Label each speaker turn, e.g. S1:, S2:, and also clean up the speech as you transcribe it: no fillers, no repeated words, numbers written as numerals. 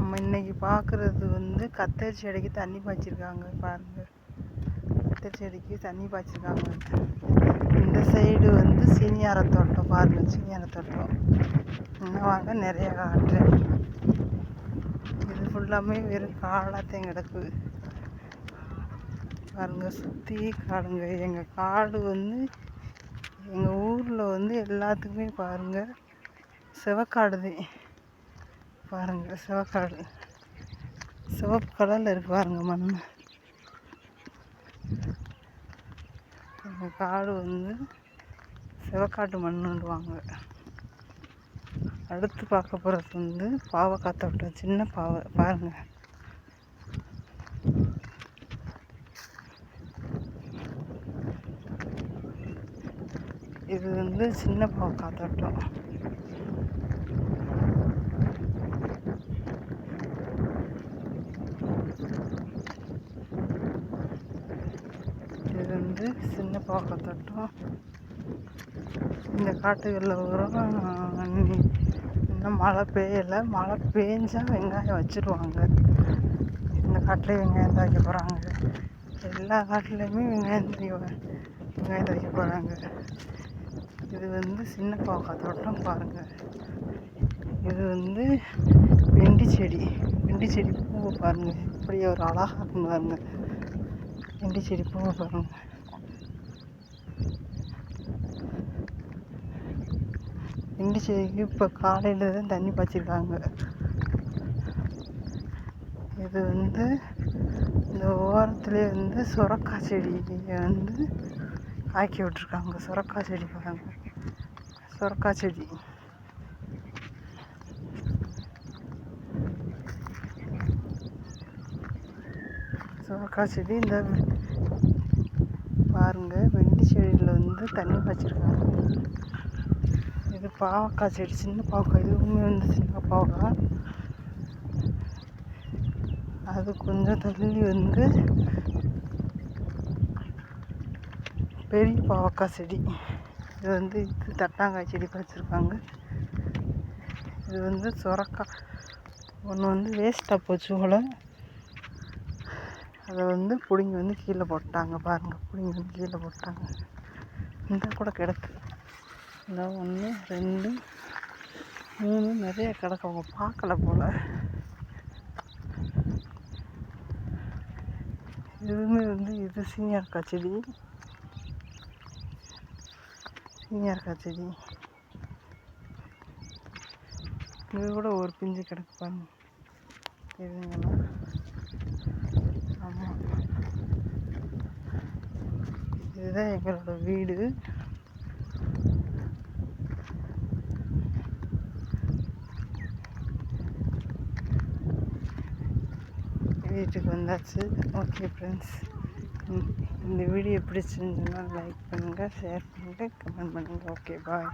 S1: நம்ம இன்னைக்கு பார்க்குறது வந்து கத்தரி செடிக்கு தண்ணி பாய்ச்சிருக்காங்க பாருங்கள். கத்தரி செடிக்கு தண்ணி பாய்ச்சிருக்காங்க. இந்த சைடு வந்து சீனியார தோட்டம் பாருங்கள். சீனியார தோட்டம் இன்னும் வாங்க நிறைய காற்று. இது ஃபுல்லாமே வெறும் காடாத்தையும் கிடக்கு பாருங்க. சுற்றி காடுங்க. எங்கள் காடு வந்து எங்கள் ஊரில் வந்து எல்லாத்துக்குமே பாருங்கள் சிவக்காடுதான் பாருங்கள். சிவக்காடு சிவப்பு கலரில் இருக்கு பாருங்க மண். எங்கள் காடு வந்து சிவக்காட்டு மண்ணுடுவாங்க. அடுத்து பார்க்க போகிறது வந்து பாவக்காய் தோட்டம். சின்ன பாவை பாருங்கள். இது வந்து சின்ன பாவக்காய் தோட்டம். இது வந்து சின்ன பாவக்காய் தோட்டம். இந்த காட்டுகளில் வரும். இன்னும் மழை பெய்யலை. மழை பெஞ்சால் வெங்காயம் வச்சுருவாங்க. இந்த காட்டில் வெங்காயம் துவைக்க போகிறாங்க. எல்லா காட்டுலேயுமே வெங்காயம் துவைக்க போகிறாங்க. இது வந்து சின்ன பாவக்காய் தோட்டம் பாருங்கள். இது வந்து வெண்டி செடி. வெண்டி செடி பூவை பாருங்கள். இப்படி ஒரு அழகாக இருக்குன்னு பாருங்கள். வெண்டி செடி பூவை பாருங்கள். வெண்டி செடிக்கு இப்போ காலையில் தான் தண்ணி பாய்ச்சிருக்காங்க. இது வந்து இந்த ஓரத்துலேயே வந்து சுரக்காய் செடியை வந்து காய்க்க விட்டுருக்காங்க. சுரக்காய் செடி பாருங்க. சுரக்காய் செடி சுரக்காய் செடி இந்த பாருங்க. வெண்டி செடியில் வந்து தண்ணி பாய்ச்சிருக்காங்க. இது பாவக்காய் செடி. சின்ன பாவக்காய். இதுவுமே வந்து சின்ன பாவக்காய். அது கொஞ்சம் தள்ளி வந்து பெரிய பாவக்காய் செடி. இது வந்து இது தட்டாங்காய் செடி வச்சுருக்காங்க. இது வந்து சுரக்காய் ஒன்று வந்து வேஸ்ட்டாக போச்சு போல். அதை வந்து பிடுங்கி வந்து கீழே போட்டாங்க பாருங்கள். பிடுங்கி வந்து கீழே போட்டாங்க. இந்த கூட கிடக்கு. இந்த 1 2 3 நிறைய கிடக்கு. அவங்க பார்க்கல போல். இதுவுமே வந்து இது சீனியர்காய் செடி. சீனியர்காய் செடி. இது கூட ஒரு பிஞ்சு கிடக்கு பாருங்க. இதுங்களா? ஆமாம். இதுதான் எங்களோட வீடு. வீட்டுக்கு வந்தாச்சு. ஓகே ஃப்ரெண்ட்ஸ், இந்த வீடியோ பிடிச்சிருந்துச்சுன்னா லைக் பண்ணுங்கள், ஷேர் பண்ணுங்கள், கமெண்ட் பண்ணுங்கள். Okay bye.